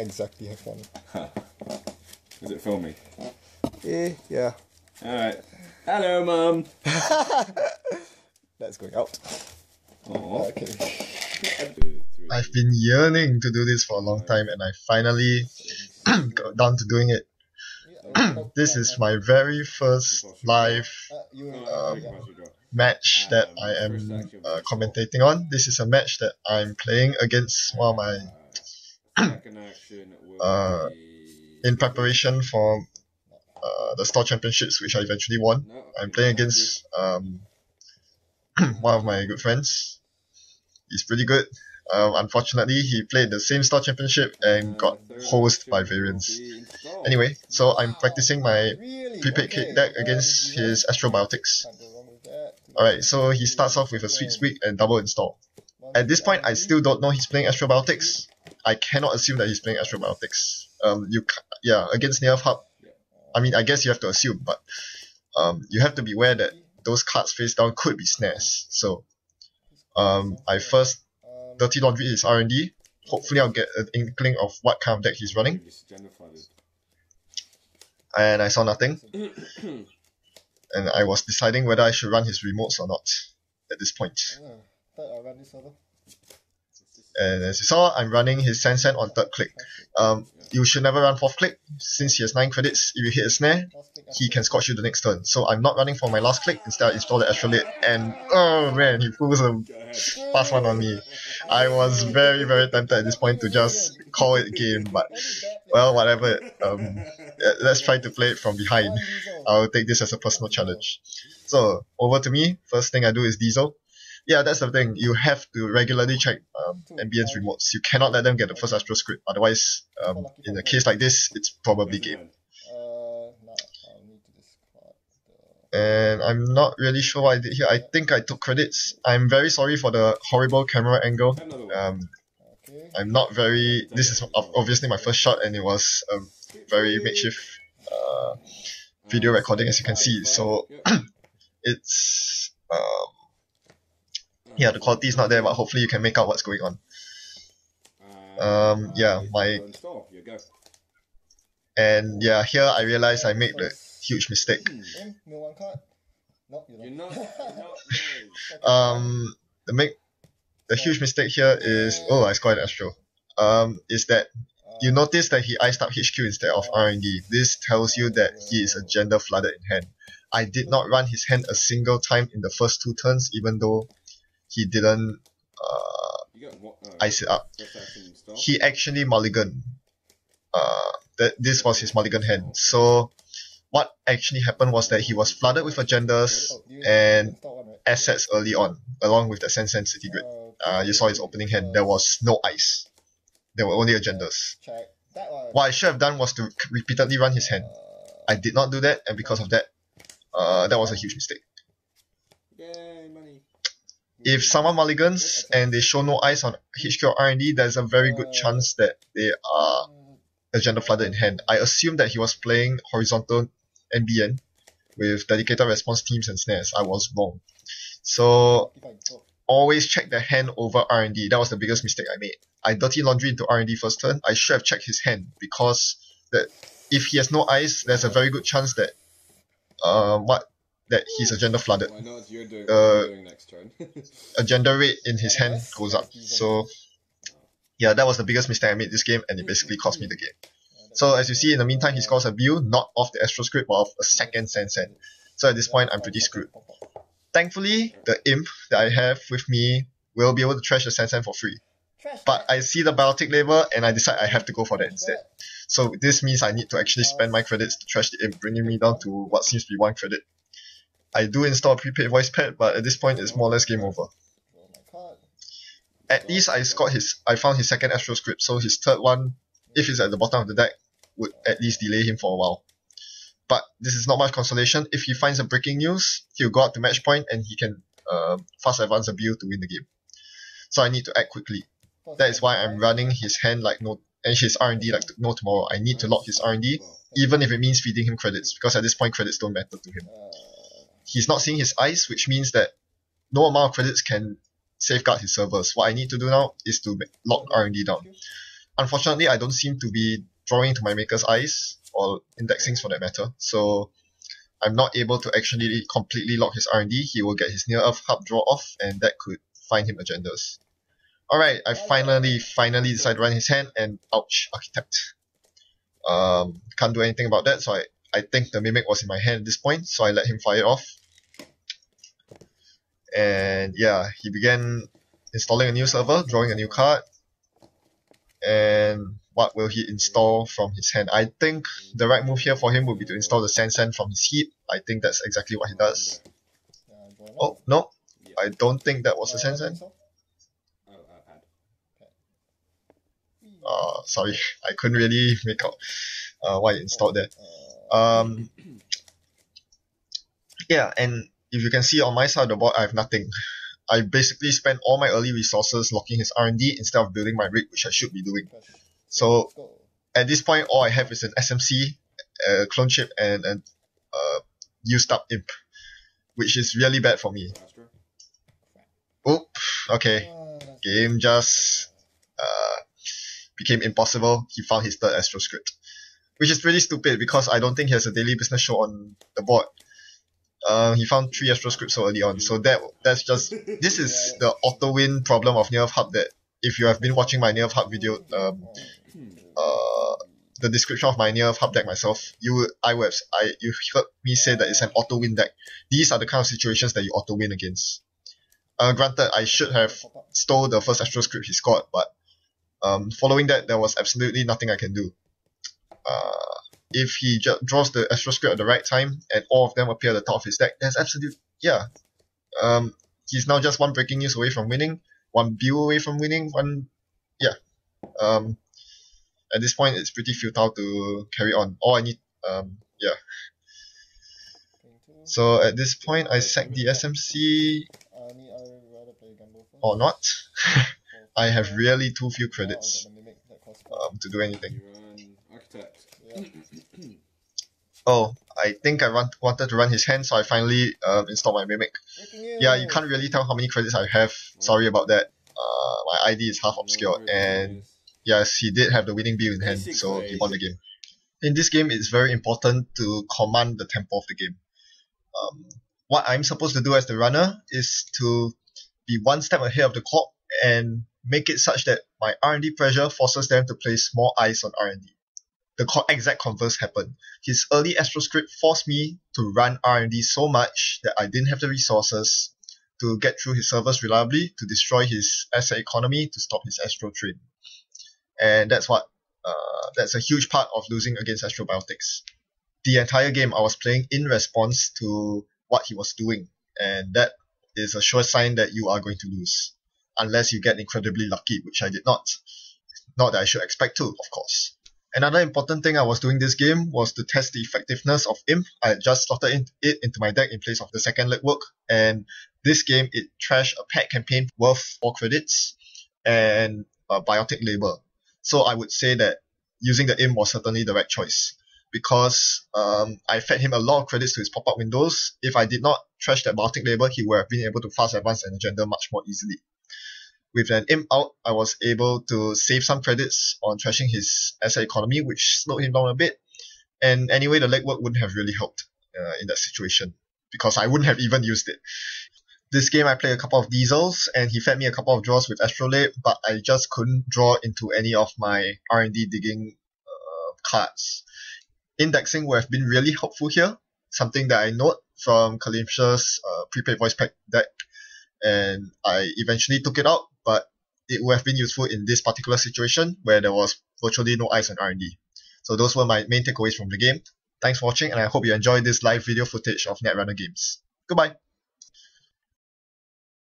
exactly have one. Is it filming? Yeah. Alright. Hello, Mum! That's going out. Aww. Okay. I've been yearning to do this for a long time, and I finally got down to doing it. This is my very first live match that I am commentating on. This is a match that I'm playing against one of my in preparation for the store championships, which I eventually won. I'm playing against one of my good friends. He's pretty good. Unfortunately, he played the same store championship and got hosed by variants. Anyway, so I'm practicing my prepaid kit deck against his Astrobiotics. Alright, so he starts off with a Sweet Squeak and double install. At this point, I still don't know he's playing Astrobiotics. I cannot assume that he's playing Astrobiotics. Against Nerf Hub, I mean, I guess you have to assume, but you have to be aware that those cards face down could be snares. So I first dirty laundry his R&D. Hopefully I'll get an inkling of what kind of deck he's running. And I saw nothing. And I was deciding whether I should run his remotes or not at this point. And as you saw, I'm running his Sansan on third click. You should never run fourth click. Since he has 9 credits, if you hit a snare, he can scorch you the next turn. So I'm not running for my last click, instead I install the Astrolate, and oh man, he pulls a fast one on me. I was very, very tempted at this point to just call it game, but well, whatever. Let's try to play it from behind. I'll take this as a personal challenge. So, over to me. First thing I do is Diesel. Yeah, that's the thing. You have to regularly check ambience remotes. You cannot let them get the first Astro script. Otherwise, in a case like this, it's probably game. And I'm not really sure what I did here. I think I took credits. I'm very sorry for the horrible camera angle. I'm not very... This is obviously my first shot, and it was a very makeshift video recording, as you can see. So, it's... yeah, the quality is not there, but hopefully you can make out what's going on. And yeah, here I realized I made the huge mistake. The huge mistake here is, oh, I scored an Astro. Is that you notice that he iced up HQ instead of R&D. This tells you that he is agenda flooded in hand. I did not run his hand a single time in the first 2 turns, even though he didn't ice it up. He actually mulliganed. This was his mulligan hand. So what actually happened was that he was flooded with agendas and assets early on, along with the Sansan City Grid. You saw his opening hand. There was no ice. There were only agendas. What I should have done was to repeatedly run his hand. I did not do that, and because of that, that was a huge mistake. If someone mulligans and they show no ice on HQ or R&D, there's a very good chance that they are agenda flooded in hand. I assumed that he was playing horizontal NBN with dedicated response teams and snares. I was wrong. So always check the hand over R&D. That was the biggest mistake I made. I dirty laundry into R&D first turn. I should have checked his hand, because if he has no ice, there's a very good chance that that he's agenda flooded. Agenda rate in his hand goes up. So yeah, that was the biggest mistake I made this game, and it basically cost me the game. So as you see, in the meantime, he scores a Bill, not off the Astro script, but off a second Sansan. So at this point, I'm pretty screwed. Thankfully, the imp that I have with me will be able to trash the Sansan for free. But I see the biotic label, and I decide I have to go for that instead. So this means I need to actually spend my credits to trash the imp, bringing me down to what seems to be 1 credit. I do install a prepaid voice pad, but at this point it's more or less game over. At least I found his second Astro script, so his third one, if it's at the bottom of the deck, would at least delay him for a while. But this is not much consolation. If he finds a breaking news, he'll go out to match point and he can fast advance a build to win the game. So I need to act quickly. That is why I'm running his hand like no, and his R&D like no tomorrow. I need to lock his R&D, even if it means feeding him credits, because at this point credits don't matter to him. He's not seeing his ice, which means that no amount of credits can safeguard his servers. What I need to do now is to lock R&D down. unfortunately, I don't seem to be drawing to my maker's eyes, or indexings for that matter, so I'm not able to actually completely lock his R&D. He will get his near Earth hub draw off, and that could find him agendas. Alright, I finally decided to run his hand, and ouch, Architect. Can't do anything about that, so I think the Mimic was in my hand at this point, so I let him fire it off. And yeah, he began installing a new server, drawing a new card. And what will he install from his hand? I think the right move here for him would be to install the Sand from his heap. I think that's exactly what he does. Oh, no. I don't think that was the Sand. Sorry, I couldn't really make out why he installed that. Yeah, and if you can see on my side of the board, I have nothing. I basically spent all my early resources locking his R&D instead of building my rig, which I should be doing. So at this point, all I have is an SMC, a clone chip, and a used up imp, which is really bad for me. Oop, okay. Game just became impossible. He found his third Astro script, which is pretty stupid because I don't think he has a daily business show on the board. He found 3 Astro scripts so early on, so that's just, this is the auto win problem of Near Earth Hub. That if you have been watching my Near Earth Hub video, the description of my Near Earth Hub deck myself, you heard me say that it's an auto win deck. These are the kind of situations that you auto win against. Granted, I should have stole the first Astro script he scored, but following that, there was absolutely nothing I can do. If he draws the Astro script at the right time and all of them appear at the top of his deck, there's absolute, yeah. He's now just 1 breaking news away from winning, 1 Bew away from winning, yeah. At this point, it's pretty futile to carry on. All I need, yeah. So at this point, I sack the SMC, or not. I have really too few credits to do anything. Oh, I think I wanted to run his hand, so I finally installed my Mimic. Yeah, you can't really tell how many credits I have. Sorry about that. My ID is half obscured, and yes, he did have the winning Bew in hand, so he won the game. In this game, it's very important to command the tempo of the game. What I'm supposed to do as the runner is to be 1 step ahead of the clock and make it such that my R&D pressure forces them to place more eyes on R&D. The exact converse happened. His early Astro script forced me to run R&D so much that I didn't have the resources to get through his servers reliably, to destroy his asset economy, to stop his Astro train. And that's a huge part of losing against Astrobiotics. The entire game I was playing in response to what he was doing, and that is a sure sign that you are going to lose. Unless you get incredibly lucky, which I did not. Not that I should expect to, of course. Another important thing I was doing this game was to test the effectiveness of Imp. I had just slotted it into my deck in place of the second legwork, and this game it trashed a pet campaign worth 4 credits and a Biotic Labor. So I would say that using the Imp was certainly the right choice, because I fed him a lot of credits to his pop-up windows. If I did not trash that Biotic Labor, he would have been able to fast advance an agenda much more easily. With an Imp out, I was able to save some credits on trashing his asset economy, which slowed him down a bit. And anyway, the legwork wouldn't have really helped in that situation, because I wouldn't have even used it. This game I played a couple of diesels, and he fed me a couple of draws with Astrolabe, but I just couldn't draw into any of my R&D digging cards. Indexing would have been really helpful here, something that I note from Kalimsha's prepaid voice pack deck, and I eventually took it out, but it would have been useful in this particular situation where there was virtually no eyes on R&D. So those were my main takeaways from the game. Thanks for watching, and I hope you enjoyed this live video footage of Netrunner games. Goodbye!